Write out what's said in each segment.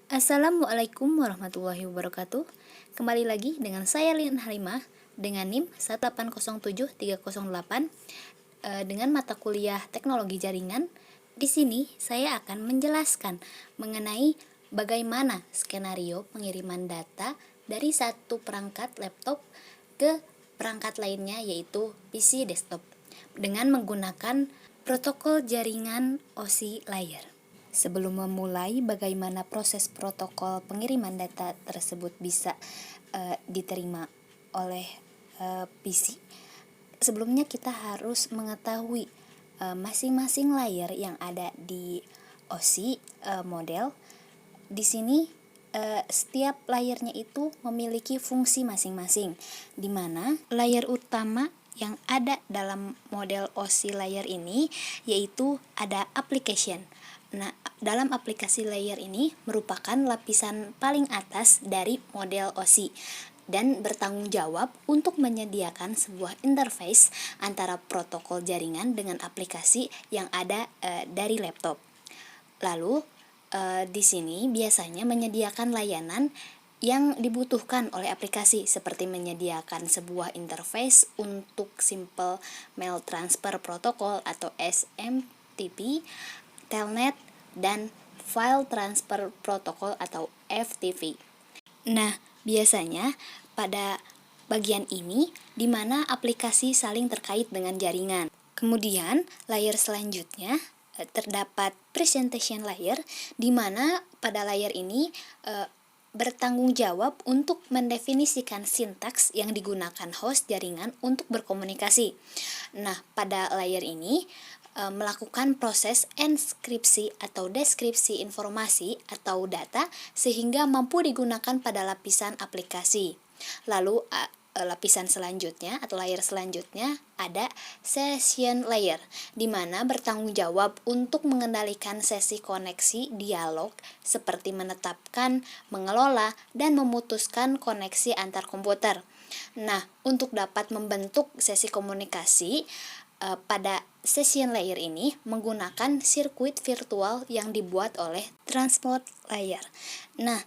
Assalamualaikum warahmatullahi wabarakatuh. Kembali lagi dengan saya Lin Halimah dengan NIM 1807308 dengan mata kuliah Teknologi Jaringan. Di sini saya akan menjelaskan mengenai bagaimana skenario pengiriman data dari satu perangkat laptop ke perangkat lainnya, yaitu PC desktop, dengan menggunakan protokol jaringan OSI layer. Sebelum memulai bagaimana proses protokol pengiriman data tersebut bisa diterima oleh PC, sebelumnya kita harus mengetahui masing-masing layer yang ada di OSI model. Di sini setiap layernya itu memiliki fungsi masing-masing, di mana layer utama yang ada dalam model OSI layer ini yaitu ada application. Nah, dalam aplikasi layer ini merupakan lapisan paling atas dari model OSI dan bertanggung jawab untuk menyediakan sebuah interface antara protokol jaringan dengan aplikasi yang ada dari laptop. Lalu di sini biasanya menyediakan layanan yang dibutuhkan oleh aplikasi, seperti menyediakan sebuah interface untuk Simple Mail Transfer Protocol atau SMTP, Telnet, dan File Transfer Protocol atau FTP. Nah, biasanya pada bagian ini di mana aplikasi saling terkait dengan jaringan. Kemudian, layer selanjutnya terdapat presentation layer, di mana pada layer ini bertanggung jawab untuk mendefinisikan sintaks yang digunakan host jaringan untuk berkomunikasi. Nah, pada layer ini melakukan proses enskripsi atau deskripsi informasi atau data sehingga mampu digunakan pada lapisan aplikasi. Lalu lapisan selanjutnya atau layer selanjutnya ada session layer, di mana bertanggung jawab untuk mengendalikan sesi koneksi dialog seperti menetapkan, mengelola, dan memutuskan koneksi antar komputer. Nah, untuk dapat membentuk sesi komunikasi pada session layer ini menggunakan sirkuit virtual yang dibuat oleh transport layer. Nah,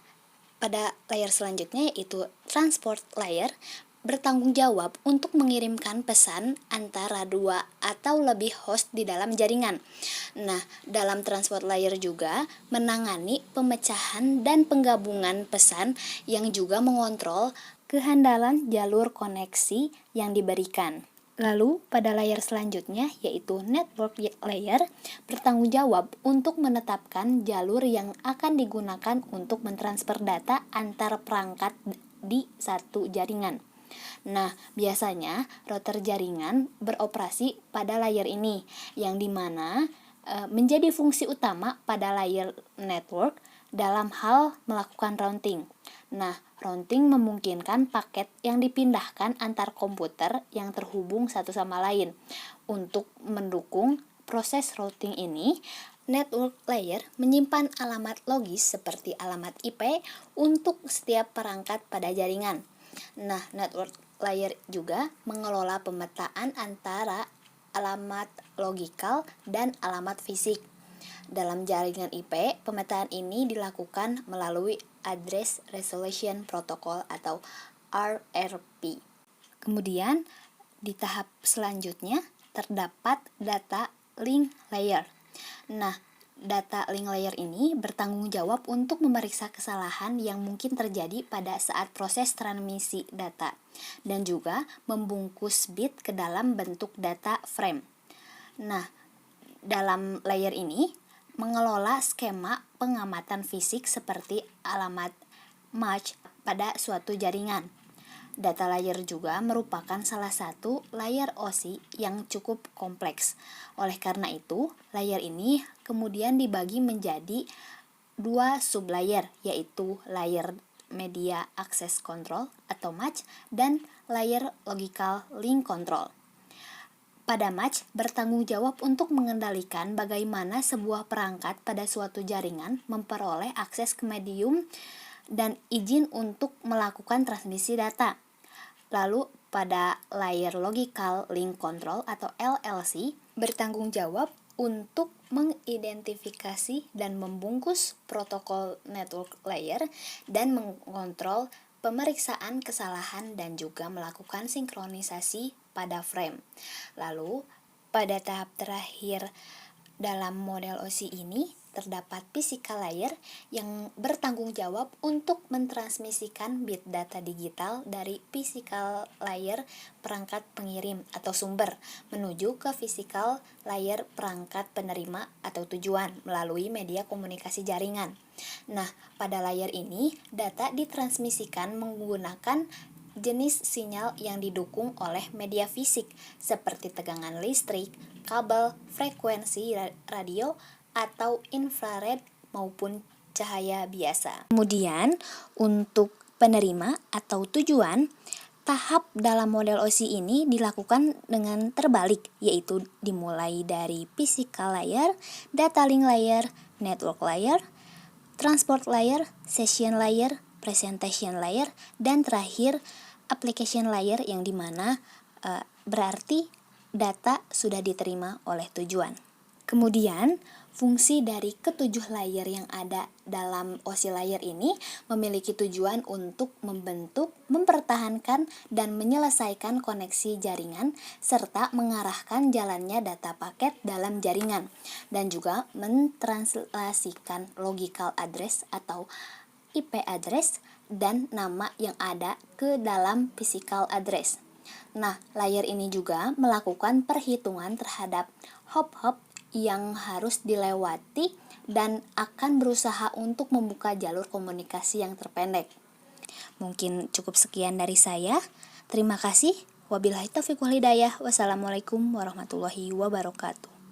pada layer selanjutnya yaitu transport layer bertanggung jawab untuk mengirimkan pesan antara dua atau lebih host di dalam jaringan. Nah, dalam transport layer juga menangani pemecahan dan penggabungan pesan yang juga mengontrol kehandalan jalur koneksi yang diberikan. Lalu pada layer selanjutnya yaitu network layer bertanggung jawab untuk menetapkan jalur yang akan digunakan untuk mentransfer data antar perangkat di satu jaringan. Nah, biasanya router jaringan beroperasi pada layer ini, yang dimana menjadi fungsi utama pada layer network dalam hal melakukan routing. Nah, routing memungkinkan paket yang dipindahkan antar komputer yang terhubung satu sama lain. Untuk mendukung proses routing ini, network layer menyimpan alamat logis seperti alamat IP untuk setiap perangkat pada jaringan. Nah, network layer juga mengelola pemetaan antara alamat logikal dan alamat fisik. Dalam jaringan IP, pemetaan ini dilakukan melalui Address Resolution Protocol atau RRP. Kemudian, di tahap selanjutnya terdapat data link layer. Nah, data link layer ini bertanggung jawab untuk memeriksa kesalahan yang mungkin terjadi pada saat proses transmisi data dan juga membungkus bit ke dalam bentuk data frame. Nah, dalam layer ini mengelola skema pengamatan fisik seperti alamat MAC pada suatu jaringan. Data layer juga merupakan salah satu layer OSI yang cukup kompleks. Oleh karena itu, layer ini kemudian dibagi menjadi dua sublayer, yaitu layer Media Access Control atau MAC dan layer Logical Link Control. Pada MAC bertanggung jawab untuk mengendalikan bagaimana sebuah perangkat pada suatu jaringan memperoleh akses ke medium dan izin untuk melakukan transmisi data. Lalu pada layer Logical Link Control atau LLC bertanggung jawab untuk mengidentifikasi dan membungkus protokol network layer dan mengontrol pemeriksaan kesalahan dan juga melakukan sinkronisasi pada frame. Lalu, pada tahap terakhir dalam model OSI ini terdapat physical layer yang bertanggung jawab untuk mentransmisikan bit data digital dari physical layer perangkat pengirim atau sumber menuju ke physical layer perangkat penerima atau tujuan melalui media komunikasi jaringan. Nah, pada layer ini data ditransmisikan menggunakan jenis sinyal yang didukung oleh media fisik seperti tegangan listrik, kabel, frekuensi radio, atau infrared maupun cahaya biasa. Kemudian, untuk penerima atau tujuan, tahap dalam model OSI ini dilakukan dengan terbalik, yaitu dimulai dari physical layer, data link layer, network layer, transport layer, session layer, presentation layer, dan terakhir application layer yang dimana berarti data sudah diterima oleh tujuan. Kemudian, fungsi dari ketujuh layer yang ada dalam OSI layer ini memiliki tujuan untuk membentuk, mempertahankan, dan menyelesaikan koneksi jaringan serta mengarahkan jalannya data paket dalam jaringan dan juga mentranslasikan logical address atau IP address dan nama yang ada ke dalam physical address. Nah, layer ini juga melakukan perhitungan terhadap hop-hop yang harus dilewati dan akan berusaha untuk membuka jalur komunikasi yang terpendek. Mungkin cukup sekian dari saya. Terima kasih. Wabillahi taufiq wal hidayah. Wassalamualaikum warahmatullahi wabarakatuh.